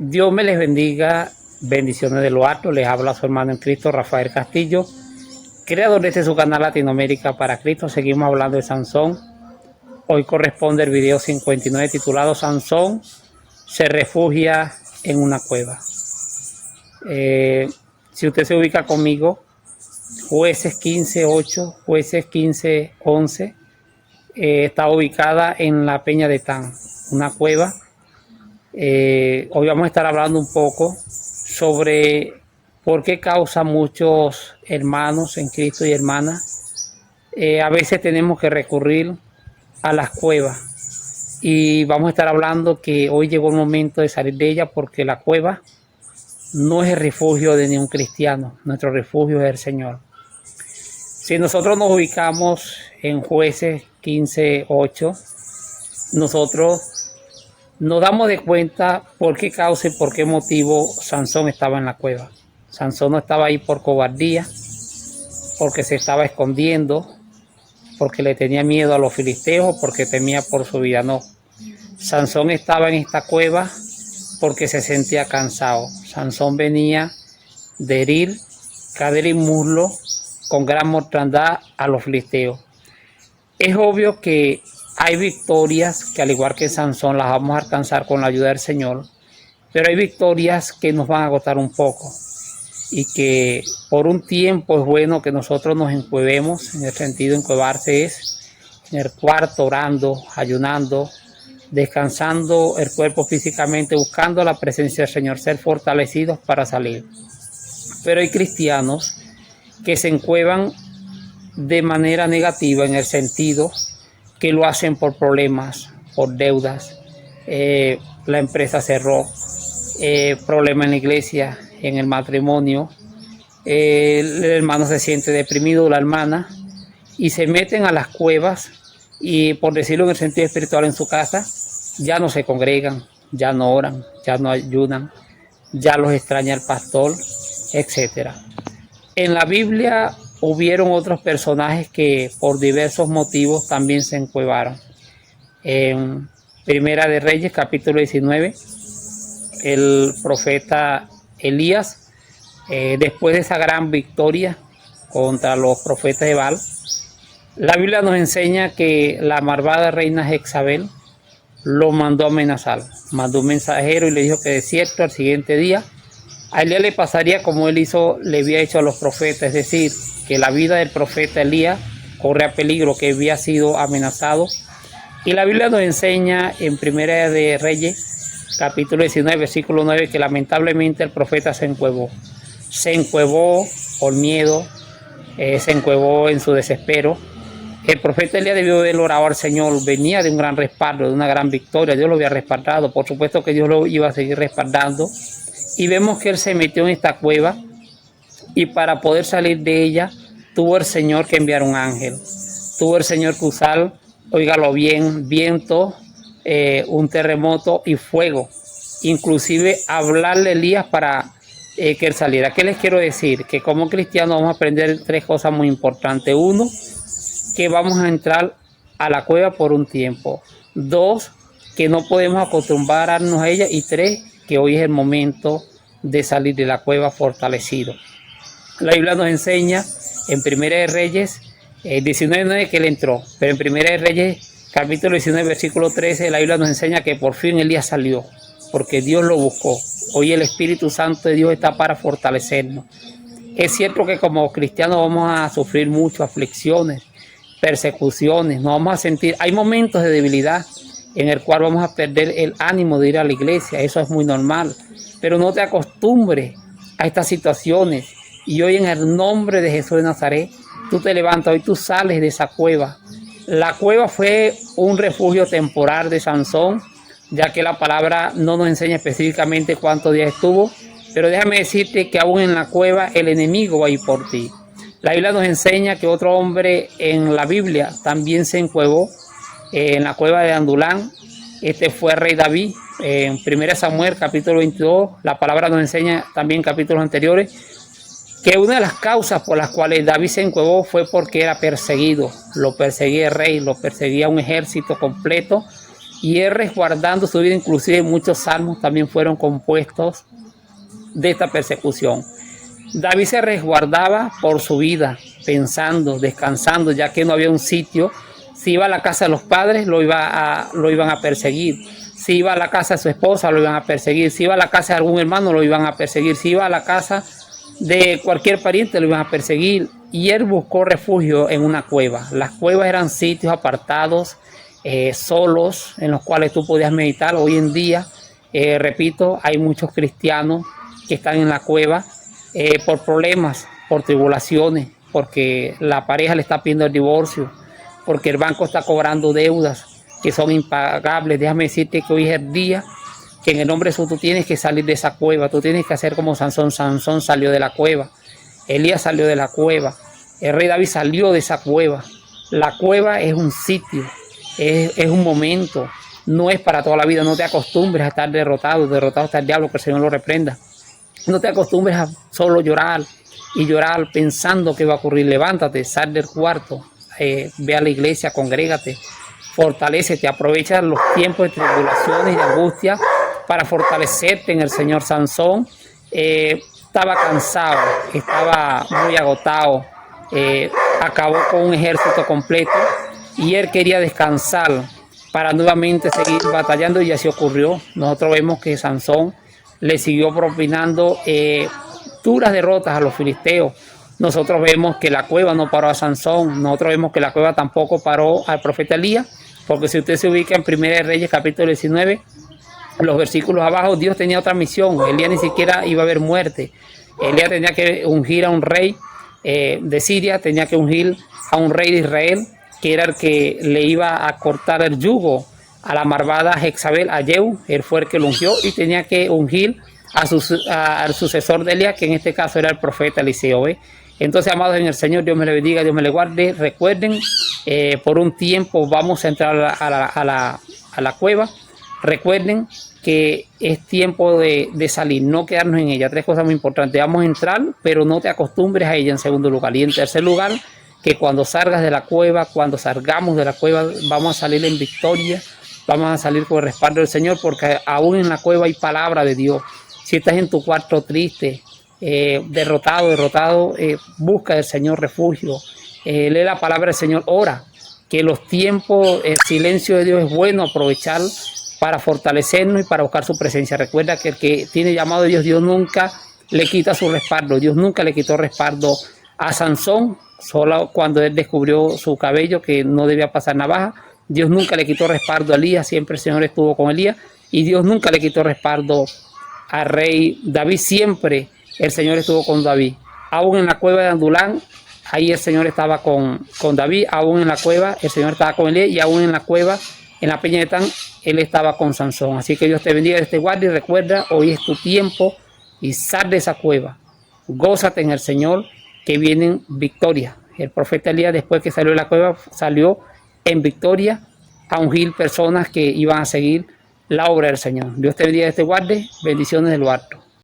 Dios me les bendiga, bendiciones de lo alto. Les habla su hermano en Cristo, Rafael Castillo, creador de este su canal Latinoamérica para Cristo. Seguimos hablando de Sansón. Hoy corresponde el video 59 titulado Sansón se refugia en una cueva. Si usted se ubica conmigo, Jueces 15:8, Jueces 15:11, está ubicada en la Peña de Tan, una cueva. Hoy vamos a estar hablando un poco sobre por qué causa muchos hermanos en Cristo y hermanas. A veces tenemos que recurrir a las cuevas y vamos a estar hablando que hoy llegó el momento de salir de ella, porque la cueva no es el refugio de ningún cristiano. Nuestro refugio es el Señor. Si nosotros nos ubicamos en Jueces 15:8, nosotros nos damos de cuenta por qué causa y por qué motivo Sansón estaba en la cueva. Sansón no estaba ahí por cobardía, porque se estaba escondiendo, porque le tenía miedo a los filisteos, porque temía por su vida. No. Sansón estaba en esta cueva porque se sentía cansado. Sansón venía de herir cadera y muslo con gran mortandad a los filisteos. Es obvio que hay victorias que, al igual que Sansón, las vamos a alcanzar con la ayuda del Señor, pero hay victorias que nos van a agotar un poco y que por un tiempo es bueno que nosotros nos encuevemos. En el sentido de encuevarse es en el cuarto orando, ayunando, descansando el cuerpo físicamente, buscando la presencia del Señor, ser fortalecidos para salir. Pero hay cristianos que se encuevan de manera negativa, en el sentido que lo hacen por problemas, por deudas. La empresa cerró, problema en la iglesia, en el matrimonio, el hermano se siente deprimido, la hermana, y se meten a las cuevas y, por decirlo en el sentido espiritual, en su casa ya no se congregan, ya no oran, ya no ayunan, ya los extraña el pastor, etc. En la Biblia hubieron otros personajes que por diversos motivos también se encuevaron. En Primera de Reyes, capítulo 19, el profeta Elías, después de esa gran victoria contra los profetas de Baal, la Biblia nos enseña que la malvada reina Jezabel lo mandó a amenazar. Mandó un mensajero y le dijo que de cierto al siguiente día a Elías le pasaría como él le había hecho a los profetas, es decir, que la vida del profeta Elías corría peligro, que había sido amenazado. Y la Biblia nos enseña en Primera de Reyes, capítulo 19, versículo 9, que lamentablemente el profeta se encuevó. Se encuevó por miedo, se encuevó en su desespero. El profeta Elías debió haber orado al Señor, venía de un gran respaldo, de una gran victoria. Dios lo había respaldado, por supuesto que Dios lo iba a seguir respaldando. Y vemos que él se metió en esta cueva, y para poder salir de ella tuvo el Señor que enviar un ángel. Tuvo el Señor que usar, óigalo bien, viento, un terremoto y fuego. Inclusive hablarle a Elías para que él saliera. ¿Qué les quiero decir? Que como cristianos vamos a aprender tres cosas muy importantes. Uno, que vamos a entrar a la cueva por un tiempo. Dos, que no podemos acostumbrarnos a ella. Y tres, que hoy es el momento de salir de la cueva fortalecido. La Biblia nos enseña en Primera de Reyes 19:9 que él entró, pero en Primera de Reyes capítulo 19 versículo 13 la Biblia nos enseña que por fin Elías salió, porque Dios lo buscó. Hoy el Espíritu Santo de Dios está para fortalecernos. Es cierto que como cristianos vamos a sufrir muchas aflicciones, persecuciones, nos vamos a sentir, hay momentos de debilidad en el cual vamos a perder el ánimo de ir a la iglesia. Eso es muy normal, pero no te acostumbres a estas situaciones. Y hoy, en el nombre de Jesús de Nazaret, tú te levantas, hoy tú sales de esa cueva. La cueva fue un refugio temporal de Sansón, ya que la palabra no nos enseña específicamente cuántos días estuvo, pero déjame decirte que aún en la cueva el enemigo va a ir por ti. La Biblia nos enseña que otro hombre en la Biblia también se encuevó, en la cueva de Adulán. Este fue el rey David. En 1 Samuel capítulo 22, la palabra nos enseña también en capítulos anteriores que una de las causas por las cuales David se encuevó fue porque era perseguido. Lo perseguía el rey, lo perseguía un ejército completo y él resguardando su vida. Inclusive muchos salmos también fueron compuestos de esta persecución. David se resguardaba por su vida, pensando, descansando, ya que no había un sitio. Si iba a la casa de los padres, lo iban a perseguir. Si iba a la casa de su esposa, lo iban a perseguir. Si iba a la casa de algún hermano, lo iban a perseguir. Si iba a la casa de cualquier pariente, lo iban a perseguir. Y él buscó refugio en una cueva. Las cuevas eran sitios apartados, solos, en los cuales tú podías meditar. Hoy en día, repito, hay muchos cristianos que están en la cueva por problemas, por tribulaciones, porque la pareja le está pidiendo el divorcio, porque el banco está cobrando deudas que son impagables. Déjame decirte que hoy es el día que en el nombre de Jesús tú tienes que salir de esa cueva. Tú tienes que hacer como Sansón. Sansón salió de la cueva. Elías salió de la cueva. El rey David salió de esa cueva. La cueva es un sitio, es un momento. No es para toda la vida. No te acostumbres a estar derrotado. Derrotado está el diablo, que el Señor lo reprenda. No te acostumbres a solo llorar y llorar pensando que va a ocurrir. Levántate, sal del cuarto, ve a la iglesia, congrégate, fortalécete, aprovecha los tiempos de tribulaciones y de angustia para fortalecerte en el Señor. Sansón estaba cansado, estaba muy agotado, acabó con un ejército completo y él quería descansar para nuevamente seguir batallando, y así ocurrió. Nosotros vemos que Sansón le siguió propinando duras derrotas a los filisteos. Nosotros vemos que la cueva no paró a Sansón. Nosotros vemos que la cueva tampoco paró al profeta Elías, porque si usted se ubica en 1 Reyes capítulo 19, los versículos abajo, Dios tenía otra misión. Elías ni siquiera iba a haber muerte. Elías tenía que ungir a un rey de Siria, tenía que ungir a un rey de Israel, que era el que le iba a cortar el yugo a la malvada Jezabel, a Jehu. Él fue el que lo ungió, y tenía que ungir al sucesor de Elías, que en este caso era el profeta Eliseo. Entonces, amados en el Señor, Dios me le bendiga, Dios me le guarde. Recuerden, por un tiempo vamos a entrar a la cueva. Recuerden que es tiempo de salir, no quedarnos en ella. 3 cosas muy importantes. Vamos a entrar, pero no te acostumbres a ella, en segundo lugar. Y en tercer lugar, que cuando salgas de la cueva, cuando salgamos de la cueva, vamos a salir en victoria, vamos a salir con el respaldo del Señor, porque aún en la cueva hay palabra de Dios. Si estás en tu cuarto triste, derrotado, busca del Señor refugio, lee la palabra del Señor, ora, que los tiempos, el silencio de Dios es bueno aprovechar para fortalecernos y para buscar su presencia. Recuerda que el que tiene llamado de Dios, Dios nunca le quita su respaldo. Dios nunca le quitó respaldo a Sansón, solo cuando él descubrió su cabello, que no debía pasar navaja. Dios nunca le quitó respaldo a Elías, siempre el Señor estuvo con Elías, y Dios nunca le quitó respaldo al rey David, siempre el Señor estuvo con David. Aún en la cueva de Adulán, ahí el Señor estaba con David. Aún en la cueva, el Señor estaba con Elías, y aún en la cueva, en la peña de Etán, él estaba con Sansón. Así que Dios te bendiga, Dios te guarde, y recuerda, hoy es tu tiempo, y sal de esa cueva. Gózate en el Señor, que vienen victorias. El profeta Elías, después que salió de la cueva, salió en victoria a ungir personas que iban a seguir la obra del Señor. Dios te bendiga, Dios te guarde. Bendiciones del Alto.